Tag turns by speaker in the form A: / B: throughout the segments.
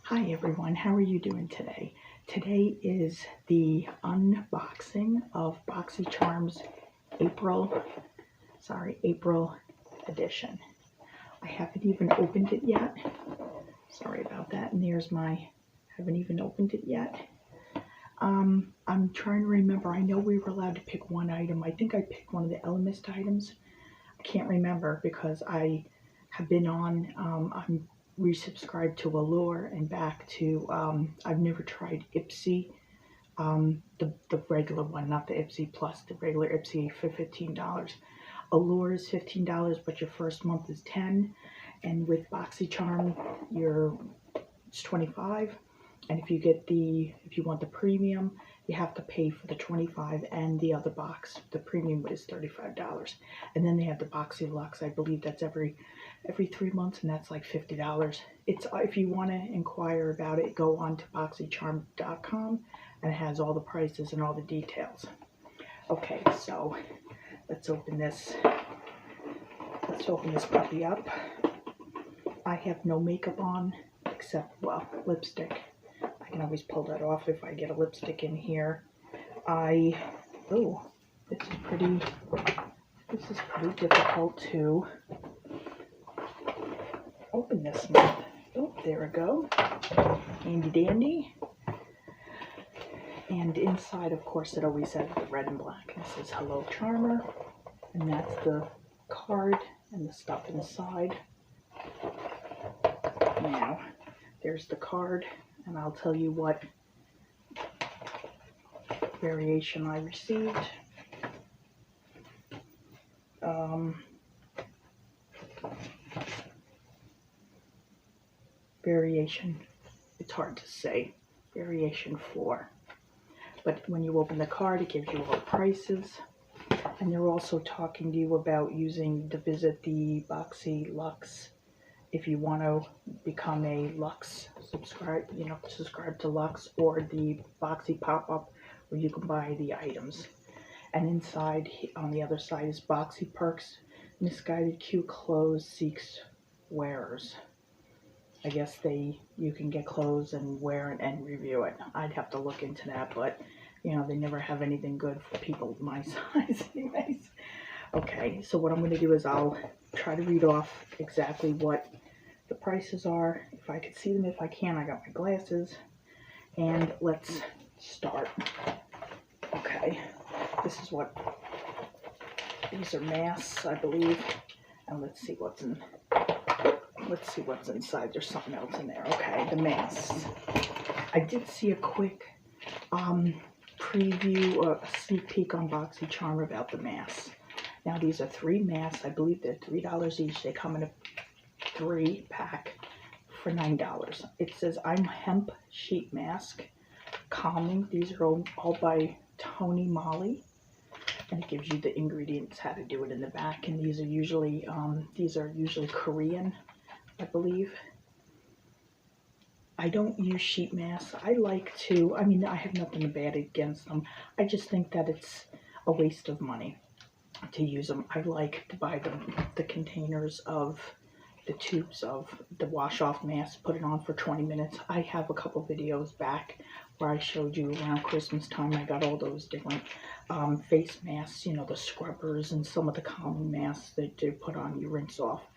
A: Hi everyone, how are you doing today? Today is the unboxing of Boxycharm's April edition. I haven't even opened it yet. Sorry about that. And there's haven't even opened it yet. I'm trying to remember. I know we were allowed to pick one item. I think I picked one of the Elemis items. I can't remember because I have been on, I'm resubscribed to Allure and back to, I've never tried Ipsy, the regular one, not the Ipsy Plus, the regular Ipsy for $15. Allure is $15, but your first month is $10, and with Boxycharm, it's $25. And if you want the premium, you have to pay for the $25, and the other box, the premium, is $35. And then they have the Boxy Luxe. I believe that's every 3 months, and that's like $50. It's if you want to inquire about it, go on to boxycharm.com, and it has all the prices and all the details. Okay, so let's open this puppy up. I have no makeup on except, well, lipstick. I can always pull that off if I get a lipstick in here. This is pretty difficult to open this month. Oh, there we go. Handy dandy. And inside, of course, it always says the red and black. This is Hello Charmer, and that's the card and the stuff inside. Now, there's the card. And I'll tell you what variation I received. Variation, it's hard to say. Variation 4. But when you open the card, it gives you all the prices. And they're also talking to you about to visit the Boxy Luxe. If you want to become a Luxe subscribe to Luxe, or the Boxy pop-up where you can buy the items. And inside, on the other side, is Boxy Perks, misguided cute clothes seeks wearers. I guess you can get clothes and wear it and review it. I'd have to look into that, but they never have anything good for people my size anyways. Okay, so what I'm going to do is I'll try to read off exactly what the prices are. If I could see them, if I can, I got my glasses. And let's start. Okay, these are masks, I believe. And let's see what's inside. There's something else in there. Okay, the masks. I did see a quick preview or a sneak peek on Boxycharm about the masks. Now these are 3 masks. I believe they're $3 each. They come in a 3-pack for $9. It says I'm Hemp sheet mask, calming. These are all by Moly, and it gives you the ingredients, how to do it in the back. And these are usually Korean, I believe. I don't use sheet masks. I have nothing bad against them. I just think that it's a waste of money to use them. I like to buy the containers of the tubes of the wash-off mask, put it on for 20 minutes. I have a couple videos back where I showed you around Christmas time. I got all those different face masks, the scrubbers and some of the calming masks that you put on, you rinse off.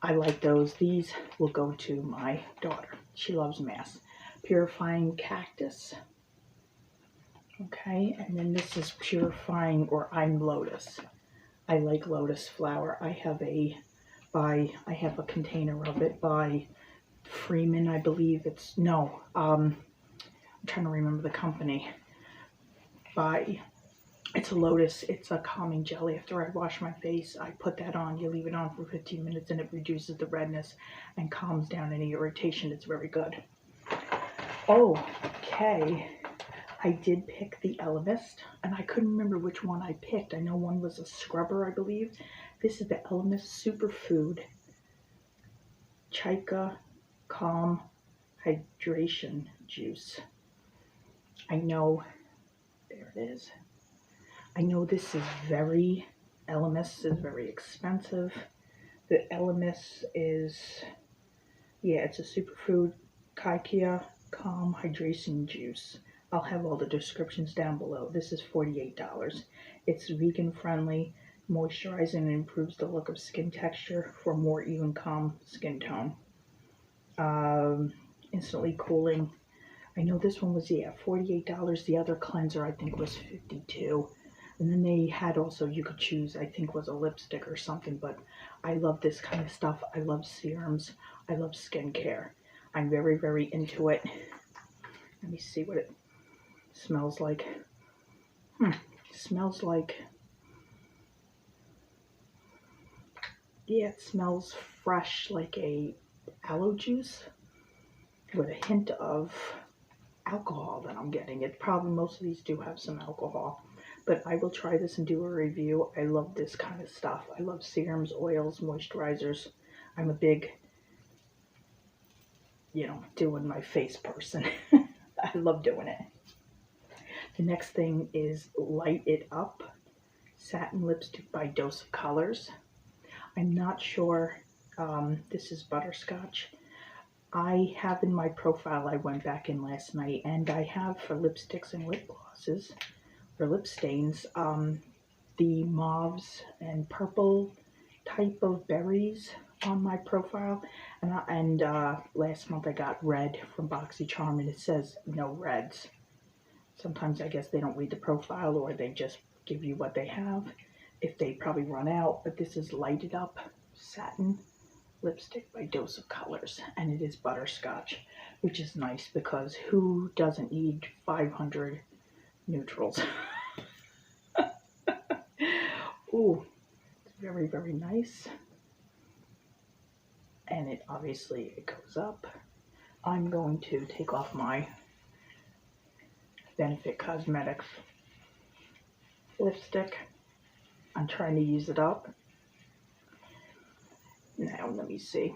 A: I like those. These will go to my daughter. She loves masks. Purifying Cactus. Okay, and then this is Purifying, or I'm Lotus. I like Lotus flower. I have a container of it by Freeman, I believe. I'm trying to remember the company. It's a Lotus. It's a calming jelly. After I wash my face, I put that on. You leave it on for 15 minutes and it reduces the redness and calms down any irritation. It's very good. Okay. I did pick the Elemis, and I couldn't remember which one I picked. I know one was a scrubber, I believe. This is the Elemis Superfood Cica Calm Hydration Juice. I know, there it is. I know this is Elemis is very expensive. The Elemis is, it's a superfood Cactus Calm Hydration Juice. I'll have all the descriptions down below. This is $48. It's vegan friendly, moisturizing, and improves the look of skin texture for more even, calm skin tone. Instantly cooling. I know this one was, yeah, $48. The other cleanser I think was $52. And then they had also, you could choose, I think was a lipstick or something, but I love this kind of stuff. I love serums. I love skincare. I'm very, very into it. Let me see what it smells like. Smells like, yeah, it smells fresh, like a aloe juice with a hint of alcohol that I'm getting. It probably, most of these do have some alcohol. But I will try this and do a review. I love this kind of stuff. I love serums, oils, moisturizers. I'm a big, doing my face person. I love doing it. The next thing is Light It Up Satin Lipstick by Dose of Colors. I'm not sure. This is Butterscotch. I have in my profile, I went back in last night, and I have for lipsticks and lip glosses, for lip stains, the mauves and purple type of berries on my profile. And last month I got red from Boxycharm, and it says no reds. Sometimes I guess they don't read the profile, or they just give you what they have if they probably run out. But this is Light It Up Satin Lipstick by Dose of Colors, and it is butterscotch, which is nice because who doesn't need 500 neutrals? Ooh, it's very, very nice. And it obviously, it goes up. I'm going to take off my Benefit Cosmetics lipstick. I'm trying to use it up. Now, let me see.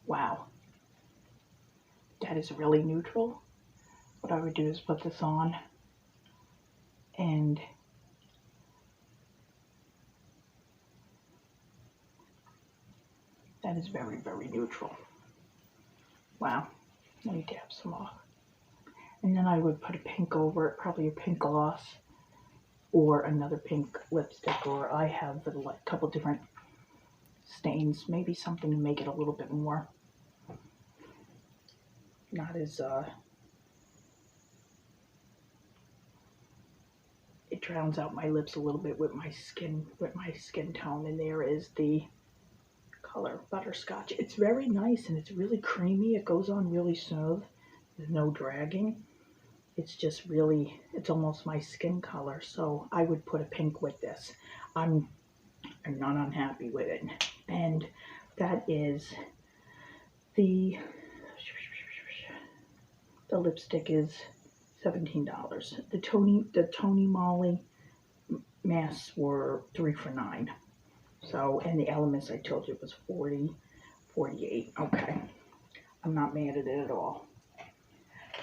A: Wow. That is really neutral. What I would do is put this on, and that is very, very neutral. Wow. Let me dab some off. And then I would put a pink over it, probably a pink gloss, or another pink lipstick, or I have a couple different stains, maybe something to make it a little bit more, not as, it drowns out my lips a little bit with my skin tone. And there is the color Butterscotch. It's very nice, and it's really creamy. It goes on really smooth. There's no dragging. It's just really, it's almost my skin color. So I would put a pink with this. I'm not unhappy with it. And that is the lipstick is $17. The Tony Moly masks were 3 for $9. So, and the Elemis, I told you, was $40, $48. Okay. I'm not mad at it at all.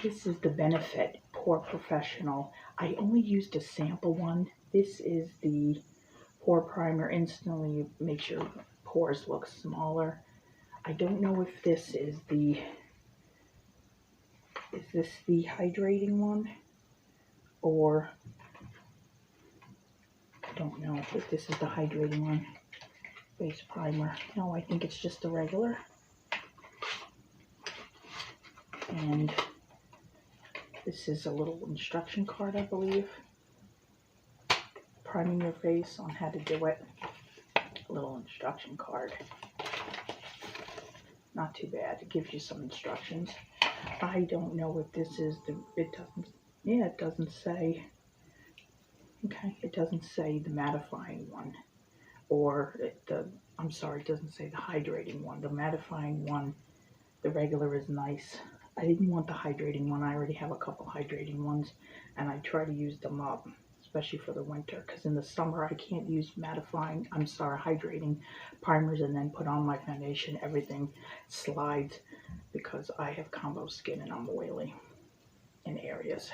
A: This is the Benefit Porefessional. I only used a sample one. This is the pore primer. Instantly makes your pores look smaller. I don't know if this is the hydrating one, or I don't know if this is the hydrating one. Base primer. No, I think it's just the regular. And this is a little instruction card, I believe. Priming your face on how to do it. A little instruction card. Not too bad. It gives you some instructions. I don't know if this is it doesn't say. Okay, it doesn't say the mattifying one, or it doesn't say the hydrating one. The mattifying one, the regular, is nice. I didn't want the hydrating one. I already have a couple hydrating ones, and I try to use them up, especially for the winter, because in the summer I can't use hydrating primers and then put on my foundation. Everything slides because I have combo skin and I'm oily in areas.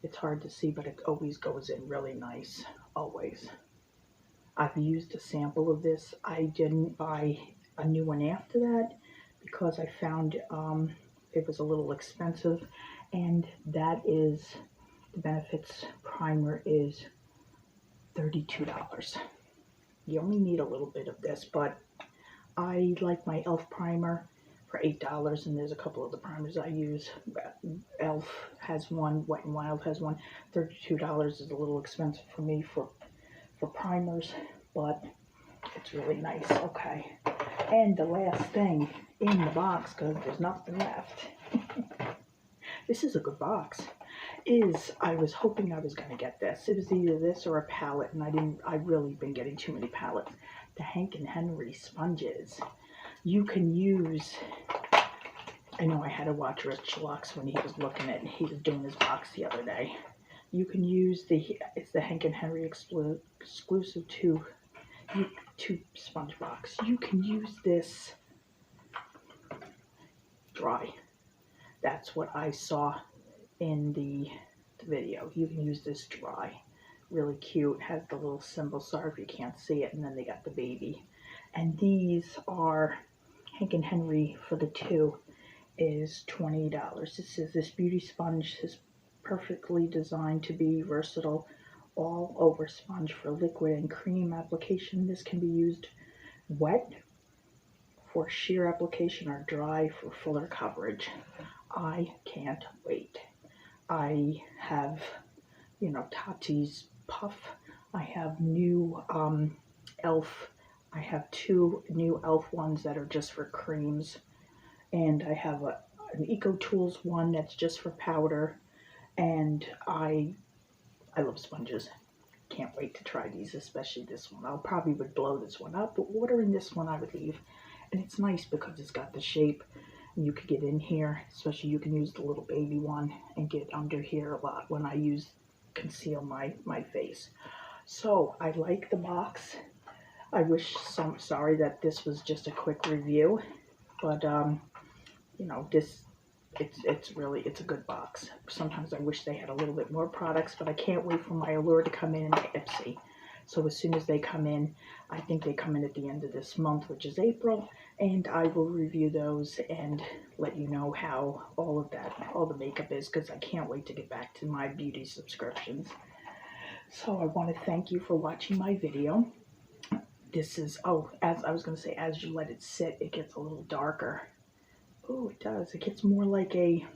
A: It's hard to see, but it always goes in really nice, always. I've used a sample of this. I didn't buy a new one after that because I found it was a little expensive, and that is, the Benefits primer is $32. You only need a little bit of this, but I like my e.l.f. primer for $8, and there's a couple of the primers I use. e.l.f. has one, Wet n Wild has one. $32 is a little expensive for me for primers, but it's really nice. Okay, and the last thing in the box, because there's nothing left, this is a good box, is I was hoping I was going to get this. It was either this or a palette, and I've really been getting too many palettes. The Hank and Henry sponges. You can use, I know I had to watch Rich Lux when he was looking at, he was doing his box the other day. You can use it's the Hank and Henry exclusive two sponge box. You can use this dry. That's what I saw in the video. You can use this dry. Really cute. Has the little symbol. Sorry if you can't see it. And then they got the baby. And these are Hank and Henry for the two is $20. This beauty sponge is perfectly designed to be versatile all over sponge for liquid and cream application. This can be used wet for sheer application or dry for fuller coverage. I can't wait. I have, Tati's Puff. I have new e.l.f. I have two new e.l.f. ones that are just for creams. And I have an Eco Tools one that's just for powder. And I love sponges. Can't wait to try these, especially this one. I'll probably would blow this one up, but ordering this one I would leave. And it's nice because it's got the shape, and you could get in here, especially you can use the little baby one and get under here a lot when I conceal my face. So I like the box. I wish, sorry that this was just a quick review, but it's a good box. Sometimes I wish they had a little bit more products, but I can't wait for my Allure to come in my Ipsy. So as soon as they come in, I think they come in at the end of this month, which is April, and I will review those and let you know how all the makeup is, because I can't wait to get back to my beauty subscriptions. So I want to thank you for watching my video. This is, as I was going to say, as you let it sit, it gets a little darker. Oh, it does. It gets more like a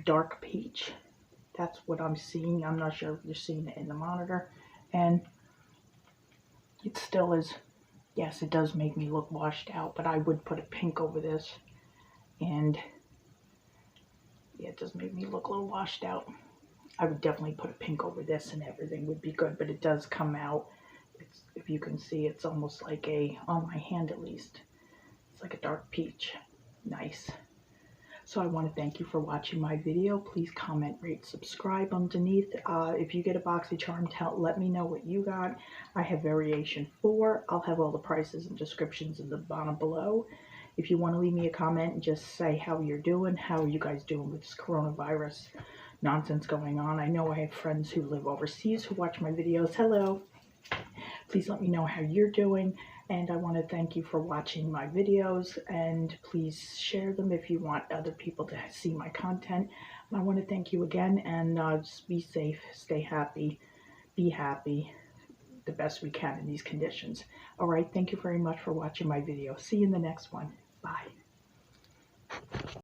A: dark peach. That's what I'm seeing. I'm not sure if you're seeing it in the monitor. And it still is, yes, it does make me look washed out, but I would put a pink over this. And yeah, it does make me look a little washed out. I would definitely put a pink over this and everything would be good, but it does come out. If you can see, it's almost like on my hand at least, it's like a dark peach. Nice. So I want to thank you for watching my video. Please comment, rate, subscribe underneath. If you get a Boxycharm, let me know what you got. I have variation 4. I'll have all the prices and descriptions in the bottom below. If you want to leave me a comment and just say how you're doing, how are you guys doing with this coronavirus nonsense going on. I know I have friends who live overseas who watch my videos. Hello. Please let me know how you're doing. And I want to thank you for watching my videos, and please share them if you want other people to see my content. And I want to thank you again, and just be safe, stay happy, be happy, the best we can in these conditions. All right, thank you very much for watching my video. See you in the next one. Bye.